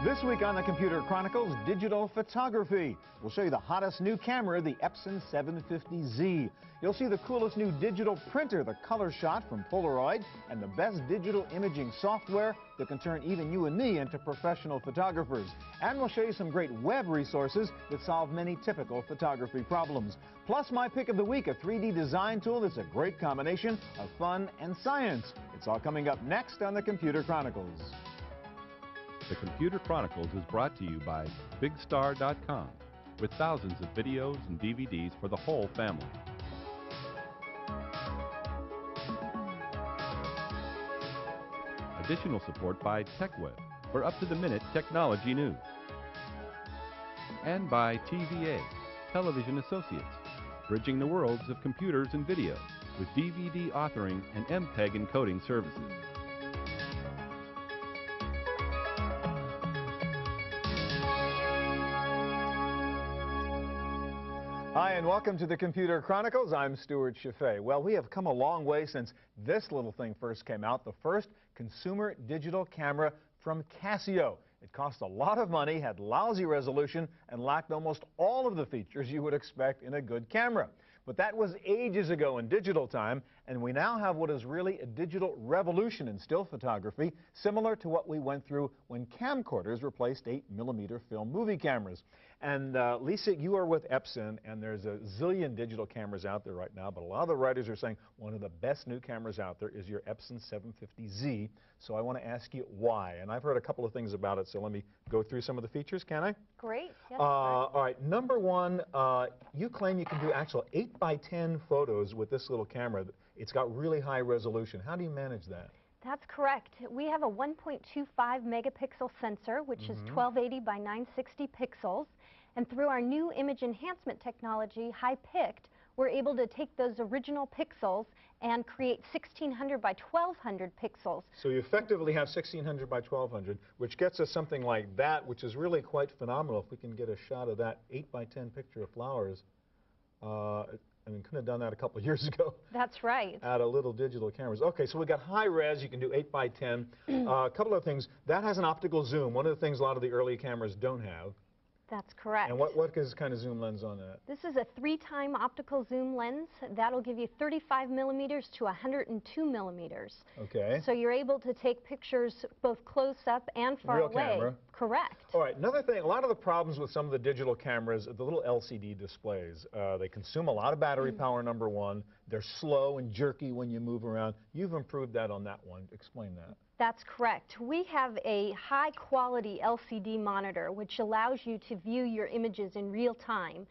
This week on the Computer Chronicles, digital photography. We'll show you the hottest new camera, the Epson 750Z. You'll see the coolest new digital printer, the Color Shot from Polaroid, and the best digital imaging software that can turn even you and me into professional photographers. And we'll show you some great web resources that solve many typical photography problems. Plus, my pick of the week, a 3D design tool that's a great combination of fun and science. It's all coming up next on the Computer Chronicles. The Computer Chronicles is brought to you by BigStar.com, with thousands of videos and DVDs for the whole family. Additional support by TechWeb for up-to-the-minute technology news. And by TVA, Television Associates, bridging the worlds of computers and video with DVD authoring and MPEG encoding services. Hi, and welcome to the Computer Chronicles. I'm Stuart Chaffee. Well, we have come a long way since this little thing first came out, the first consumer digital camera from Casio. It cost a lot of money, had lousy resolution, and lacked almost all of the features you would expect in a good camera. But that was ages ago in digital time, and we now have what is really a digital revolution in still photography, similar to what we went through when camcorders replaced 8mm film movie cameras. And Lisa, you are with Epson, and there's a zillion digital cameras out there right now, but a lot of the writers are saying one of the best new cameras out there is your Epson 750Z. So I want to ask you why. And I've heard a couple of things about it, so let me go through some of the features, can I? Great. Yes, all right, number one, you claim you can do actual 8x10 photos with this little camera. It's got really high resolution. How do you manage that? That's correct. We have a 1.25 megapixel sensor, which is 1280 by 960 pixels. And through our new image enhancement technology, high-picked, we're able to take those original pixels and create 1600 by 1200 pixels. So you effectively have 1600 by 1200, which gets us something like that, which is really quite phenomenal. If we can get a shot of that 8x10 picture of flowers, I mean, couldn't have done that a couple of years ago. That's right. Out of little digital cameras. Okay, so we got high res, you can do 8x10. A couple of things. That has an optical zoom, one of the things a lot of the early cameras don't have. That's correct. And what is kind of zoom lens on that? This is a 3-time optical zoom lens. That'll give you 35 millimeters to 102 millimeters. Okay. So you're able to take pictures both close up and far Real away. Camera. Correct. All right, another thing, a lot of the problems with some of the digital cameras are the little LCD displays. They consume a lot of battery power, number one. They're slow and jerky when you move around. You've improved that on that one. Explain that. That's correct. We have a high-quality LCD monitor, which allows you to view your images in real time.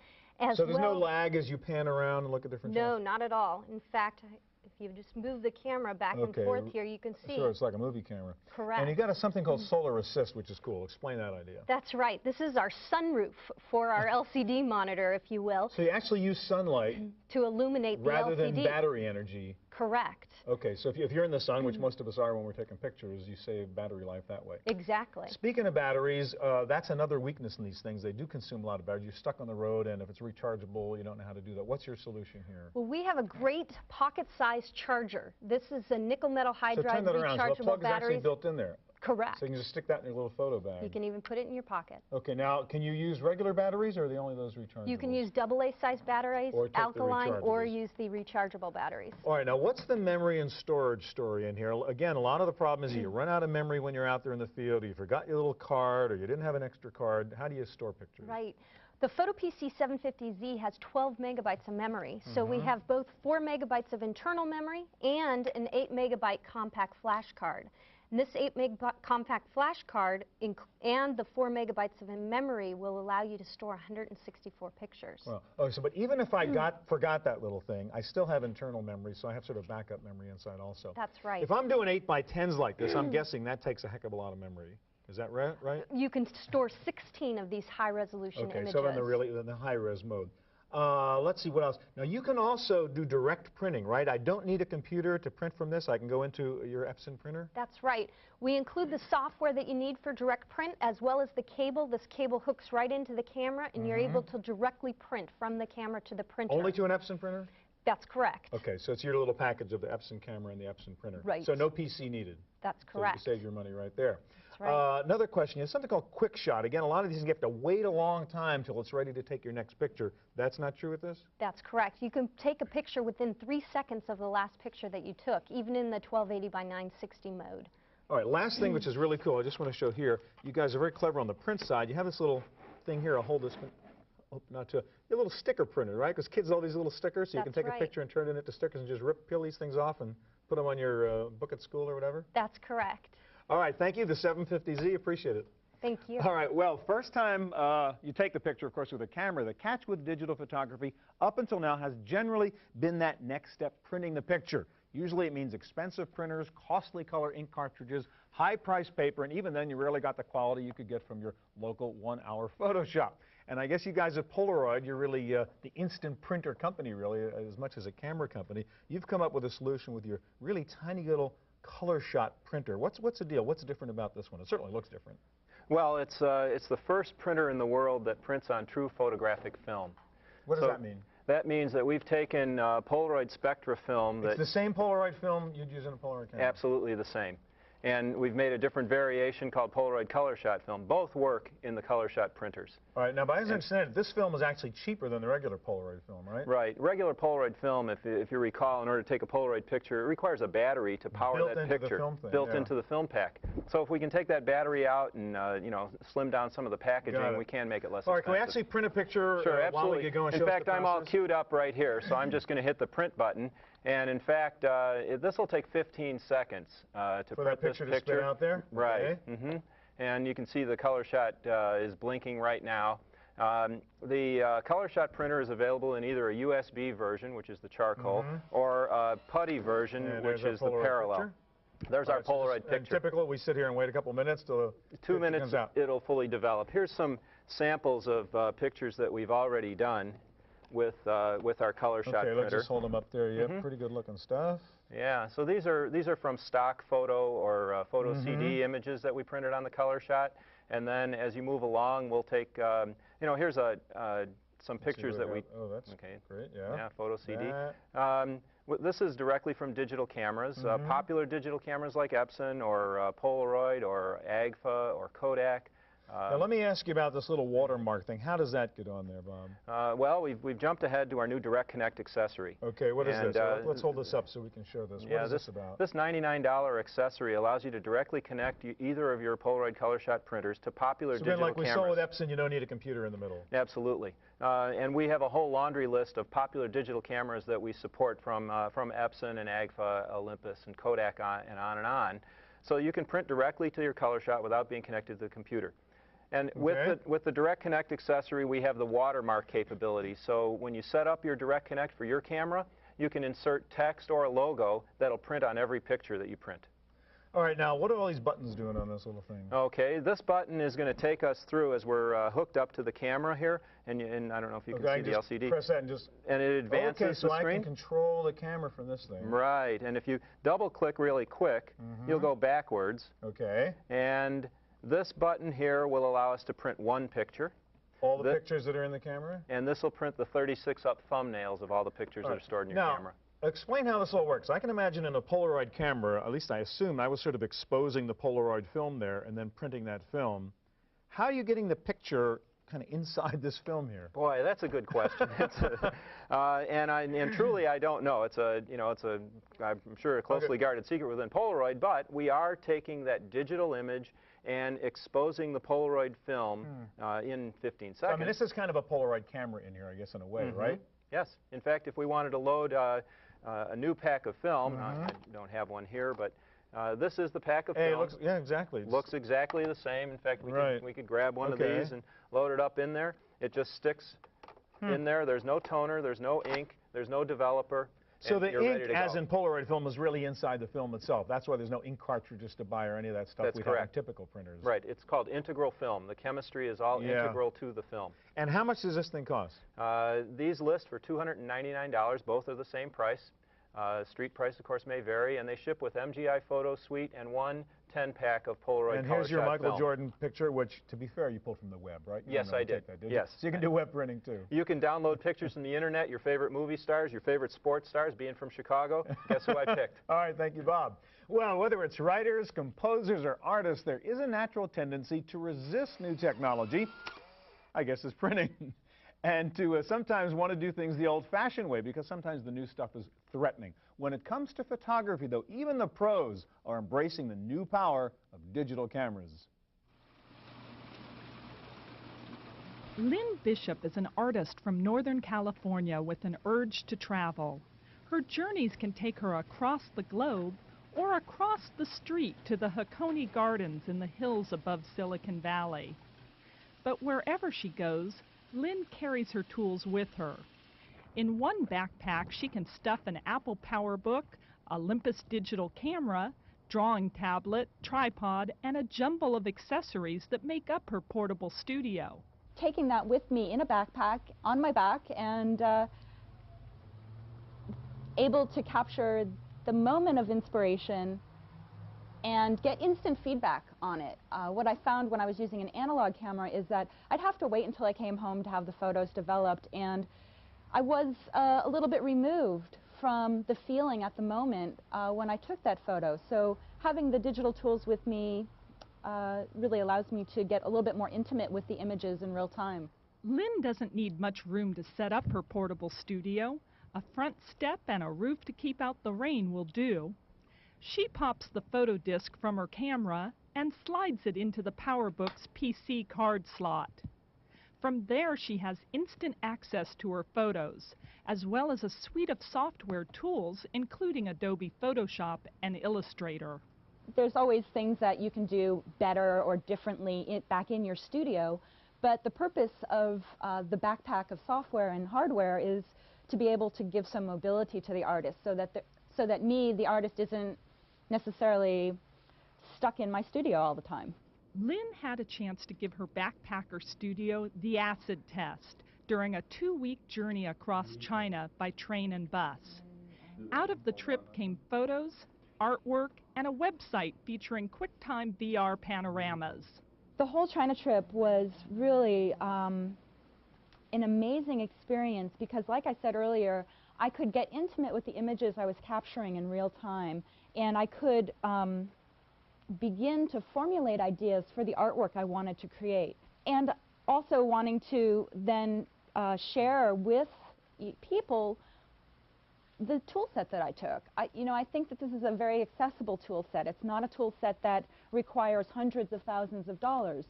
So there's no lag as you pan around and look at different No, not at all. In fact, if you just move the camera back and forth here, you can see. Sure, it's like a movie camera. Correct. And you got something called solar assist, which is cool. Explain that idea. That's right. This is our sunroof for our LCD monitor, if you will. So you actually use sunlight to illuminate the LCD. Rather than battery energy. Correct. Okay, so if you're in the sun, which most of us are when we're taking pictures, you save battery life that way. Exactly. Speaking of batteries, that's another weakness in these things. They do consume a lot of battery. You're stuck on the road, and if it's rechargeable, you don't know how to do that. What's your solution here? Well, we have a great pocket-sized charger. This is a nickel metal hydride rechargeable so turn that around. So the plug is actually built in there. Correct. So you can just stick that in your little photo bag. You can even put it in your pocket. Okay, now can you use regular batteries, or are they only those rechargeable? You can use AA size batteries, alkaline, or use the rechargeable batteries. All right, now what's the memory and storage story in here? Again, a lot of the problem is you run out of memory when you're out there in the field, or you forgot your little card, or you didn't have an extra card. How do you store pictures? Right. The PhotoPC 750Z has 12 megabytes of memory, so we have both 4 megabytes of internal memory and an 8 megabyte compact flash card. And this 8 meg compact flash card and the 4 megabytes of memory will allow you to store 164 pictures. Well, but even if I forgot that little thing, I still have internal memory, so I have sort of backup memory inside also. That's right. If I'm doing 8x10s like this, I'm guessing that takes a heck of a lot of memory. Is that right? You can store 16 of these high-resolution images. Okay, so in the high-res mode. Let's see what else. Now you can also do direct printing, right? I don't need a computer to print from this. I can go into your Epson printer? That's right. We include the software that you need for direct print as well as the cable. This cable hooks right into the camera and you're able to directly print from the camera to the printer. Only to an Epson printer? That's correct. Okay, so it's your little package of the Epson camera and the Epson printer. Right. So no PC needed. That's correct. So you save your money right there. right. Another question is something called quick shot. Again, a lot of these you have to wait a long time till it's ready to take your next picture. That's not true with this? That's correct. You can take a picture within 3 seconds of the last picture that you took, even in the 1280 by 960 mode. All right, last thing, which is really cool, I just want to show here. You guys are very clever on the print side. You have this little thing here. I'll hold this. Hope not to. A little sticker printer, right? Because kids have all these little stickers, so you can take a picture and turn it into stickers and just peel these things off and put them on your book at school or whatever. That's correct. All right, thank you, the 750Z. Appreciate it. Thank you. All right, well, first time you take the picture, of course, with a camera. The catch with digital photography up until now has generally been that next step, printing the picture. Usually it means expensive printers, costly color ink cartridges, high-priced paper, and even then you rarely got the quality you could get from your local one-hour Photoshop. And I guess you guys at Polaroid, you're really the instant printer company, really, as much as a camera company. You've come up with a solution with your really tiny little color shot printer. What's the deal? What's different about this one? It certainly looks different. Well, it's the first printer in the world that prints on true photographic film. What does that mean? That means that we've taken Polaroid Spectra film. It's the same Polaroid film you'd use in a Polaroid camera? Absolutely the same. And we've made a different variation called Polaroid Color Shot film. Both work in the Color Shot printers. All right, now, but as I understand it, this film is actually cheaper than the regular Polaroid film, right? Right. Regular Polaroid film, if you recall, in order to take a Polaroid picture, it requires a battery to power that picture. Built into the film pack. So if we can take that battery out and you know, slim down some of the packaging, we can make it less expensive. All right, can we actually print a picture while we get going? In fact, I'm all queued up right here, so I'm just going to hit the print button. And in fact, this will take 15 seconds to print this picture. To spit out there? Right. Okay. And you can see the Color Shot is blinking right now. The Color Shot printer is available in either a USB version, which is the charcoal, or a putty version, which is the parallel. Picture? There's our Polaroid picture. Typical, we sit here and wait a couple minutes till 2 minutes, it'll fully develop. Here's some samples of pictures that we've already done with our Color Shot printer. Okay, let's just hold them up there. Yeah, pretty good looking stuff. Yeah, so these are from stock photo or photo CD images that we printed on the Color Shot. And then as you move along, we'll take, you know, here's some pictures that we... Oh, that's great, yeah. Yeah, photo CD. This is directly from digital cameras. Popular digital cameras like Epson or Polaroid or Agfa or Kodak. Now let me ask you about this little watermark thing. How does that get on there, Bob? Well, we've jumped ahead to our new Direct Connect accessory. Okay, what is this? Let's hold this up so we can show this. What is this about? This $99 accessory allows you to directly connect either of your Polaroid Color Shot printers to popular digital cameras. Like we saw with Epson, you don't need a computer in the middle. Absolutely. And we have a whole laundry list of popular digital cameras that we support from Epson and Agfa, Olympus, and Kodak and on. So you can print directly to your Color Shot without being connected to the computer. And with the Direct Connect accessory, we have the watermark capability. So when you set up your Direct Connect for your camera, you can insert text or a logo that'll print on every picture that you print. All right, now what are all these buttons doing on this little thing? Okay, this button is going to take us through as we're hooked up to the camera here, and I don't know if you can see the LCD. Press that and just... And it advances the screen. I can control the camera from this thing. Right, and if you double-click really quick, you'll go backwards. Okay. And this button here will allow us to print one picture. All the pictures that are in the camera? And this will print the 36-up thumbnails of all the pictures that are stored in your camera. Explain how this all works. I can imagine in a Polaroid camera, at least I assume, I was sort of exposing the Polaroid film there and then printing that film. How are you getting the picture kind of inside this film here? Boy, that's a good question. And truly, I don't know. I'm sure a closely guarded secret within Polaroid, but we are taking that digital image and exposing the Polaroid film in 15 seconds. I mean, this is kind of a Polaroid camera in here, I guess, in a way, right? Yes. In fact, if we wanted to load a new pack of film, I don't have one here, but this is the pack of film. Yeah, exactly. Looks exactly the same. In fact, we could grab one of these and load it up in there. It just sticks in there. There's no toner, there's no ink, there's no developer. So the ink, as in Polaroid film, is really inside the film itself. That's why there's no ink cartridges to buy or any of that stuff we have on typical printers. Right. It's called integral film. The chemistry is all integral to the film. And how much does this thing cost? These list for $299. Both are the same price. Street price, of course, may vary, and they ship with MGI Photo Suite and one 10-pack of Polaroid And color here's your shot Michael film. Jordan picture, which, to be fair, you pulled from the web, right? You Yes, don't I really did. take that, did you? Yes. So you can do web printing, too. You can download pictures from the internet, your favorite movie stars, your favorite sports stars. Being from Chicago, guess who I picked? All right, thank you, Bob. Well, whether it's writers, composers, or artists, there is a natural tendency to resist new technology, I guess it's printing, and to sometimes want to do things the old-fashioned way because sometimes the new stuff is threatening. When it comes to photography, though, even the pros are embracing the new power of digital cameras. Lynn Bishop is an artist from Northern California with an urge to travel. Her journeys can take her across the globe or across the street to the Hakone Gardens in the hills above Silicon Valley. But wherever she goes, Lynn carries her tools with her. In one backpack, she can stuff an Apple PowerBook, Olympus digital camera, drawing tablet, tripod, and a jumble of accessories that make up her portable studio. Taking that with me in a backpack on my back and able to capture the moment of inspiration and get instant feedback on it. What I found when I was using an analog camera is that I'd have to wait until I came home to have the photos developed, and I was a little bit removed from the feeling at the moment when I took that photo. So having the digital tools with me really allows me to get a little bit more intimate with the images in real time. Lynn doesn't need much room to set up her portable studio. A front step and a roof to keep out the rain will do. She pops the photo disc from her camera and slides it into the PowerBook's PC card slot. From there, she has instant access to her photos, as well as a suite of software tools, including Adobe Photoshop and Illustrator. There's always things that you can do better or differently back in your studio, but the purpose of the backpack of software and hardware is to be able to give some mobility to the artist so that me, the artist, isn't necessarily stuck in my studio all the time. Lynn had a chance to give her backpacker studio the acid test during a 2-week journey across China by train and bus. Out of the trip came photos, artwork, and a website featuring QuickTime VR panoramas. The whole China trip was really an amazing experience because, like I said earlier, I could get intimate with the images I was capturing in real time, and I could begin to formulate ideas for the artwork I wanted to create, and also wanting to then share with people the tool set that I took. I think that this is a very accessible tool set. It's not a tool set that requires hundreds of thousands of dollars.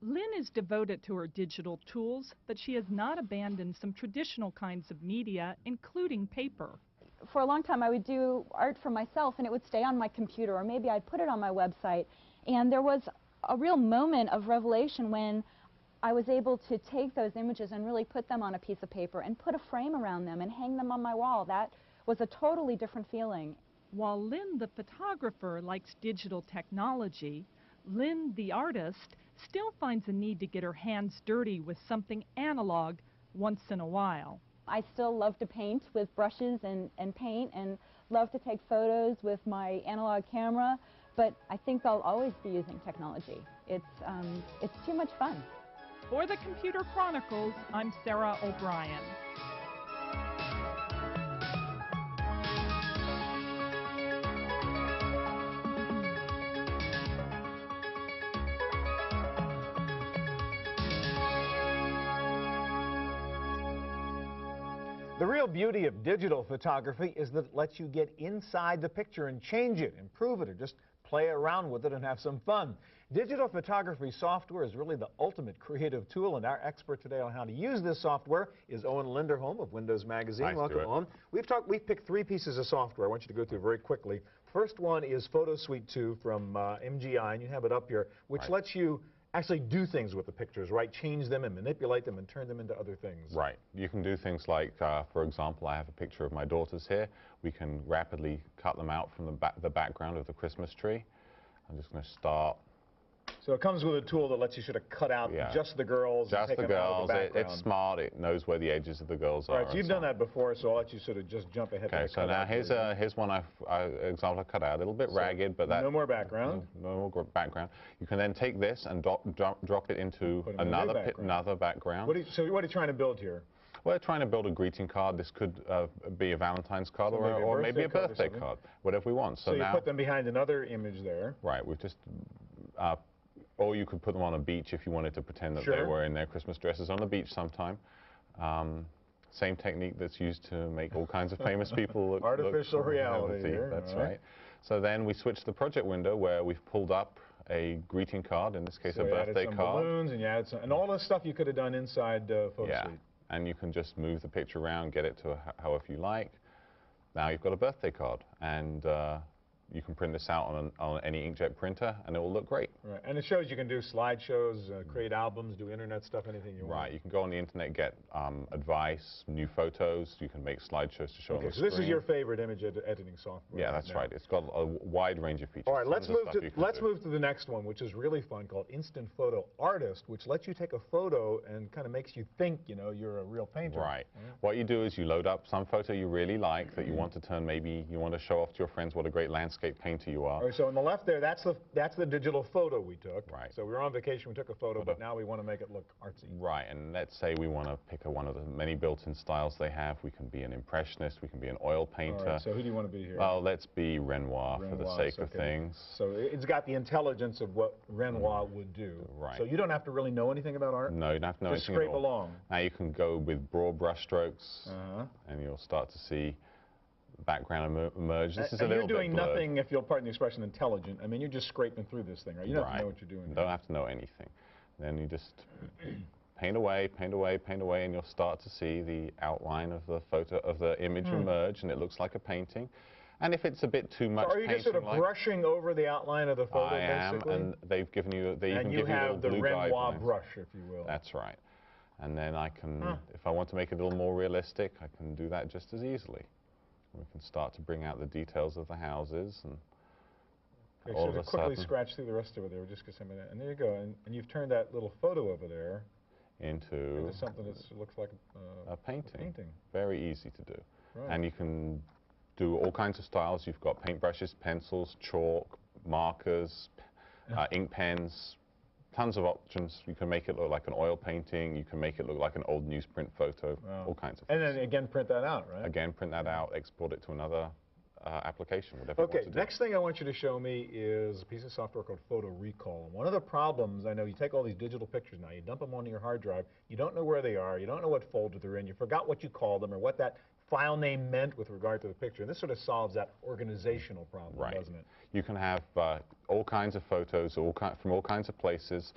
Lynn is devoted to her digital tools, but she has not abandoned some traditional kinds of media, including paper. For a long time, I would do art for myself, and it would stay on my computer, or maybe I'd put it on my website. And there was a real moment of revelation when I was able to take those images and really put them on a piece of paper and put a frame around them and hang them on my wall. That was a totally different feeling. While Lynn, the photographer, likes digital technology, Lynn, the artist, still finds a need to get her hands dirty with something analog once in a while. I still love to paint with brushes and paint, and love to take photos with my analog camera, but I think I'll always be using technology. It's too much fun. For the Computer Chronicles, I'm Sarah O'Brien. The real beauty of digital photography is that it lets you get inside the picture and change it, improve it, or just play around with it and have some fun. Digital photography software is really the ultimate creative tool, and our expert today on how to use this software is Owen Linderholm of Windows Magazine. Nice. Welcome, Owen. We've picked 3 pieces of software. I want you to go through very quickly. First one is Photo Suite 2 from MGI, and you have it up here, which lets you actually do things with the pictures, right? Change them and manipulate them and turn them into other things. Right. You can do things like, for example, I have a picture of my daughters here. We can rapidly cut them out from the background of the Christmas tree. I'm just going to start So it comes with a tool that lets you sort of cut out just the girls. Just and take the them out of girls. the background. It's smart. It knows where the edges of the girls are. All right, so you've done that before, so I'll let you sort of just jump ahead. Okay, so now here's one example I cut out. A little bit ragged, but that... No more background. No more background. You can then take this and drop it into another background. So what are you trying to build here? We're trying to build a greeting card. This could be a Valentine's card or maybe a birthday card, whatever we want. So you put them behind another image there. Right, we've just... or you could put them on a beach if you wanted to pretend that they were in their Christmas dresses on the beach sometime. Same technique that's used to make all kinds of famous people look... Artificial reality here. That's right. So then we switched the project window where we've pulled up a greeting card, in this case a birthday card. Balloons, and you added some, and all the stuff you could have done inside Photo Suite. And you can just move the picture around, get it to however you like. Now you've got a birthday card, and you can print this out on any inkjet printer, and it will look great. Right, and it shows you can do slideshows, create albums, do internet stuff, anything you want. Right, you can go on the internet, get advice, new photos. You can make slideshows to show on the screen. So this is your favorite image editing software. Yeah, that's right. It's got a wide range of features. All right, let's move to the next one, which is really fun, called Instant Photo Artist, which lets you take a photo and kind of makes you think, you know, you're a real painter. Right. What you do is you load up some photo you really like that you want to turn, maybe you want to show off to your friends what a great landscape painter you are. All right, so on the left there, that's the digital photo we took. Right. So we were on vacation, we took a photo, but now we want to make it look artsy. Right, and let's say we want to pick one of the many built-in styles they have. We can be an impressionist, we can be an oil painter. All right, so who do you want to be here? Well, let's be Renoir for the sake of things. So it's got the intelligence of what Renoir would do. Right. So you don't have to really know anything about art? No, you don't have to know anything at all. Just scrape along. Now you can go with broad brush strokes, and you'll start to see background emerge. This is a little bit blurred. You're doing nothing, if you'll pardon the expression, intelligent. I mean, you're just scraping through this thing, right? You don't have to know what you're doing. You don't have to know anything. Then you just paint away, paint away, paint away, and you'll start to see the outline of the photo, of the image emerge, and it looks like a painting. And if it's a bit too much, so are you just sort of brushing over the outline of the photo, basically? I am, and they've given you, they even give you a little blue guidelines. And you have the Renoir brush, if you will. That's right. And then I can, if I want to make it a little more realistic, I can do that just as easily. We can start to bring out the details of the houses, and all of a sudden... quickly scratch through the rest of it there, just because some of that. And there you go, and you've turned that little photo over there into something that looks like a painting. Very easy to do. Right. And you can do all kinds of styles. You've got paintbrushes, pencils, chalk, markers, ink pens, tons of options. You can make it look like an oil painting. You can make it look like an old newsprint photo. All kinds of things. And then again, print that out, right? Again, print that out, export it to another application, whatever you want to do. Next thing I want you to show me is a piece of software called Photo Recall. And one of the problems, I know you take all these digital pictures now, you dump them onto your hard drive, you don't know where they are, you don't know what folder they're in, you forgot what you called them or what that file name meant with regard to the picture. And this sort of solves that organizational problem, doesn't it? You can have all kinds of photos from all kinds of places,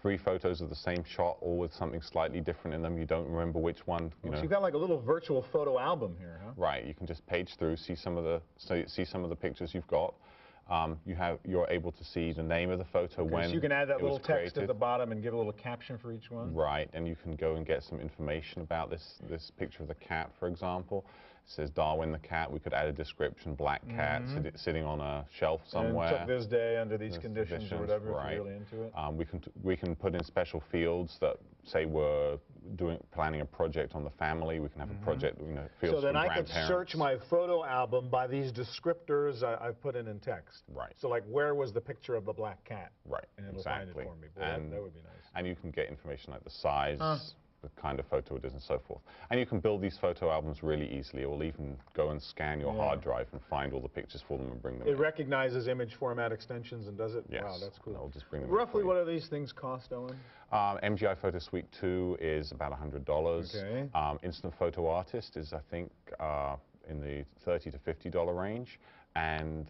3 photos of the same shot, all with something slightly different in them. You don't remember which one. So you've got like a little virtual photo album here, huh? Right. You can just page through, see some of the pictures you've got. You're able to see the name of the photo when so you can add that little text created at the bottom and give a little caption for each one. Right, and you can go and get some information about this picture of the cat, for example. It says Darwin the cat. We could add a description: black cat sitting on a shelf somewhere. And took this day under these conditions or whatever. If you're really into it. We can put in special fields that say we're planning a project on the family. We can have a project, fields so then from I could search my photo album by these descriptors I've put in text. Right. So like, where was the picture of the black cat? Right. And it'll find it for me. Boy, that would be nice. And you can get information like the size, the kind of photo it is, and so forth. And you can build these photo albums really easily. Or even go and scan your hard drive and find all the pictures for them and bring them in. It recognizes image format extensions and does it? Yes. Wow, that's cool. I'll just bring them Roughly, what do these things cost, Owen? MGI Photo Suite 2 is about $100. Okay. Instant Photo Artist is, I think, in the $30 to $50 range. And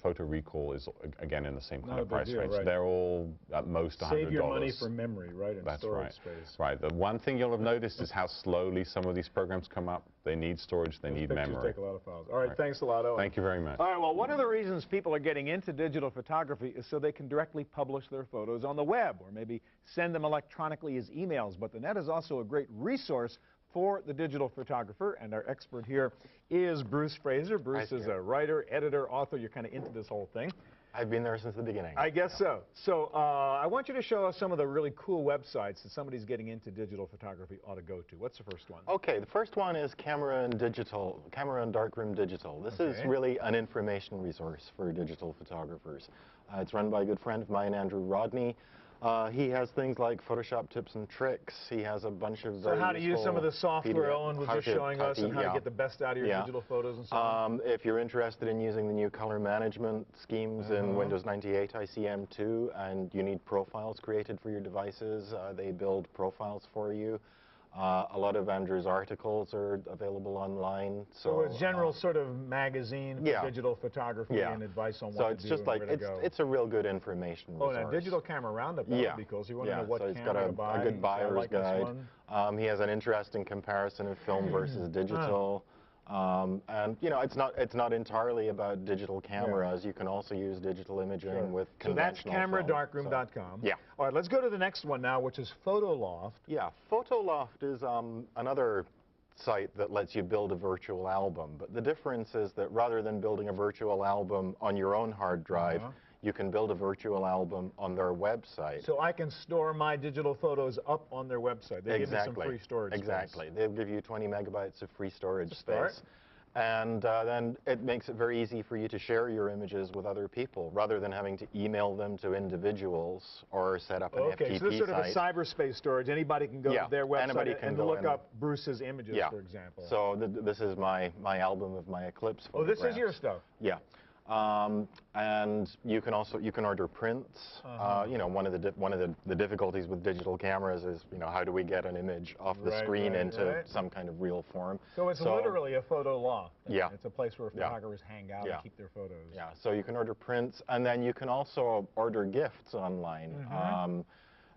Photo Recall is, again, in the same kind of price range. Right. They're all at most $100. Save your money for memory, right, and That's storage space. Right. The one thing you'll have noticed is how slowly some of these programs come up. They need storage, they need memory. Take a lot of files. All right, thanks a lot, Owen. Thank you very much. All right, well, one of the reasons people are getting into digital photography is so they can directly publish their photos on the web or maybe send them electronically as emails. But the net is also a great resource for the digital photographer, and our expert here is Bruce Fraser. Bruce is a writer, editor, author. You're kind of into this whole thing. I've been there since the beginning. I guess so. So I want you to show us some of the really cool websites that somebody's getting into digital photography ought to go to. What's the first one? Okay, the first one is Camera and Darkroom Digital. This is really an information resource for digital photographers. It's run by a good friend of mine, Andrew Rodney. He has things like Photoshop tips and tricks. He has a bunch of very how to use some of the software Owen was just showing us and how to get the best out of your digital photos and so on. If you're interested in using the new color management schemes in Windows 98 ICM2 and you need profiles created for your devices, they build profiles for you. A lot of Andrew's articles are available online. So it's general sort of magazine for digital photography and advice on what to do and where to go. It's a real good information resource. Oh, now Digital Camera Roundup, that would be cool. So you want to know what camera to buy. He's got a good buyer's guide. He has an interesting comparison of film versus digital. And you know, it's not entirely about digital cameras. You can also use digital imaging with conventional So that's cameradarkroom.com. Yeah. All right, let's go to the next one now, which is PhotoLoft. Yeah, PhotoLoft is another site that lets you build a virtual album. But the difference is that rather than building a virtual album on your own hard drive, you can build a virtual album on their website. So I can store my digital photos up on their website. They give me some free storage space. They'll give you 20 megabytes of free storage space. And then it makes it very easy for you to share your images with other people rather than having to email them to individuals or set up an FTP so this is sort of a cyberspace storage. Anybody can go to their website and look up Bruce's images, for example. So this is my album of my eclipse photographs. Oh, this is your stuff? Yeah. And you can order prints. You know, one of the difficulties with digital cameras is, you know, how do we get an image off the screen into some kind of real form? So it's literally a photo loft. Yeah. It's a place where photographers hang out and keep their photos. Yeah. So you can order prints, and then you can also order gifts online.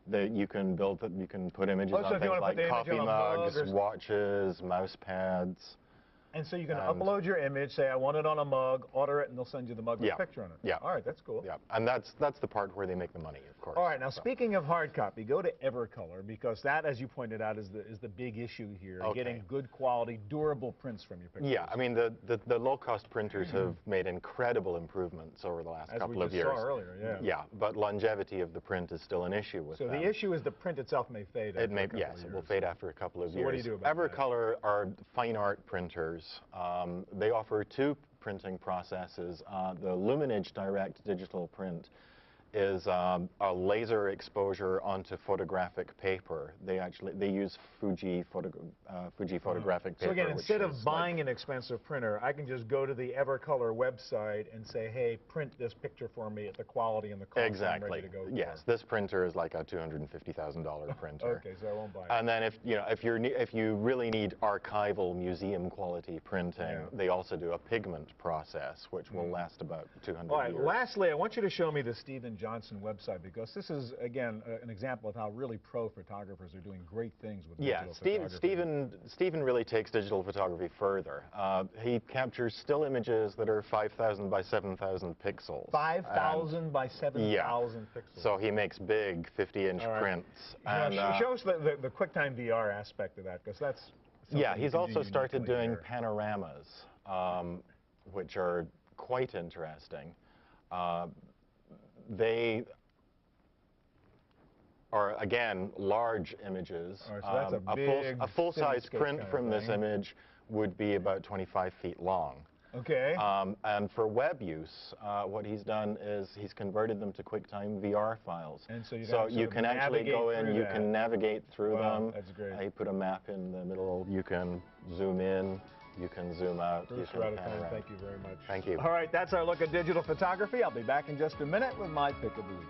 That you can put images on things like coffee mugs, watches, mouse pads. And so you can upload your image, say, I want it on a mug, order it, and they'll send you the mug with a picture on it. Yeah. All right, that's cool. Yeah, and that's the part where they make the money, of course. All right, now speaking of hard copy, go to Evercolor, because that, as you pointed out, is the big issue here, getting good quality, durable prints from your pictures. Yeah, I mean, the low-cost printers have made incredible improvements over the last couple of years. As we just saw earlier, Yeah, but longevity of the print is still an issue with them. So the issue is the print itself may fade after a couple of years. It will fade after a couple of years. What do you do about Evercolor are fine art printers. They offer two printing processes. The Luminage Direct Digital Print is a laser exposure onto photographic paper. They use Fuji photographic paper. So again, instead of buying an expensive printer, I can just go to the Evercolor website and say, hey, print this picture for me at the quality and the cost I'm ready to go for. Yes, this printer is like a $250,000 printer. Okay, so I won't buy it. And then if you really need archival museum quality printing, they also do a pigment process, which will last about 200 years. All right, lastly, I want you to show me the Stephen Johnson website, because this is, again, an example of how really pro photographers are doing great things with digital photography. Stephen really takes digital photography further. He captures still images that are 5,000 by 7,000 pixels. 5,000 by 7,000 pixels. So he makes big 50-inch prints. And show us the QuickTime VR aspect of that, because that's he's also started doing panoramas, which are quite interesting. They are, again, large images. All right, so that's a full-size print from this image would be about 25 feet long. Okay. And for web use, what he's done is he's converted them to QuickTime VR files. And so you can actually go in, you can navigate through them. That's great. You put a map in the middle, you can zoom in, you can zoom out, Bruce, you can pan around. Thank you very much. Thank you. All right, that's our look at digital photography. I'll be back in just a minute with my pick of the week.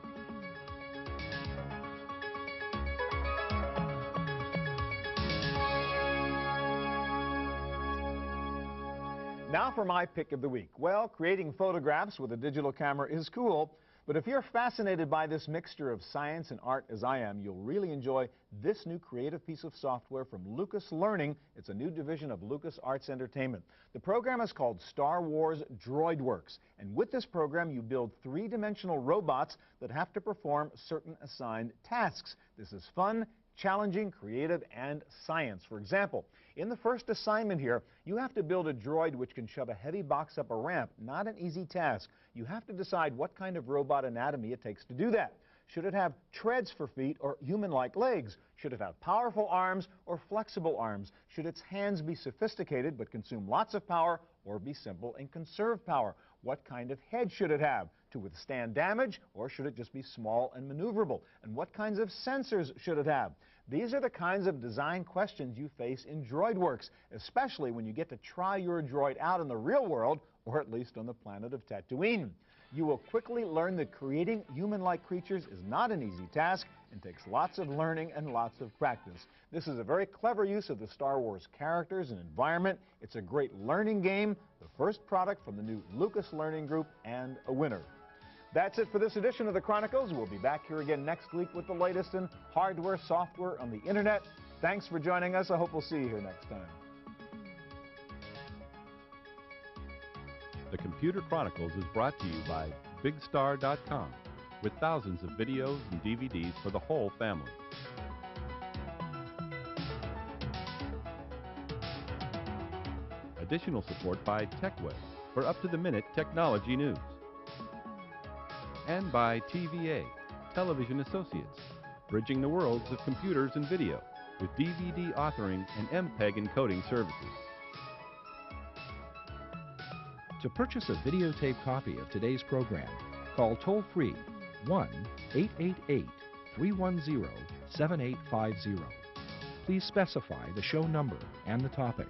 Now for my pick of the week. Well, creating photographs with a digital camera is cool, but if you're fascinated by this mixture of science and art as I am, you'll really enjoy this new creative piece of software from Lucas Learning. It's a new division of Lucas Arts Entertainment. The program is called Star Wars DroidWorks, and with this program you build three-dimensional robots that have to perform certain assigned tasks. This is fun, challenging, creative, and science. For example, in the first assignment here, you have to build a droid which can shove a heavy box up a ramp. Not an easy task. You have to decide what kind of robot anatomy it takes to do that. Should it have treads for feet or human-like legs? Should it have powerful arms or flexible arms? Should its hands be sophisticated but consume lots of power, or be simple and conserve power? What kind of head should it have to withstand damage, or should it just be small and maneuverable? And what kinds of sensors should it have? These are the kinds of design questions you face in DroidWorks, especially when you get to try your droid out in the real world, or at least on the planet of Tatooine. You will quickly learn that creating human-like creatures is not an easy task and takes lots of learning and lots of practice. This is a very clever use of the Star Wars characters and environment. It's a great learning game, the first product from the new Lucas Learning Group, and a winner. That's it for this edition of the Chronicles. We'll be back here again next week with the latest in hardware, software, on the internet. Thanks for joining us. I hope we'll see you here next time. The Computer Chronicles is brought to you by BigStar.com, with thousands of videos and DVDs for the whole family. Additional support by TechWay for up-to-the-minute technology news. And by TVA, Television Associates, bridging the worlds of computers and video with DVD authoring and MPEG encoding services. To purchase a videotape copy of today's program, call toll-free 1-888-310-7850. Please specify the show number and the topic.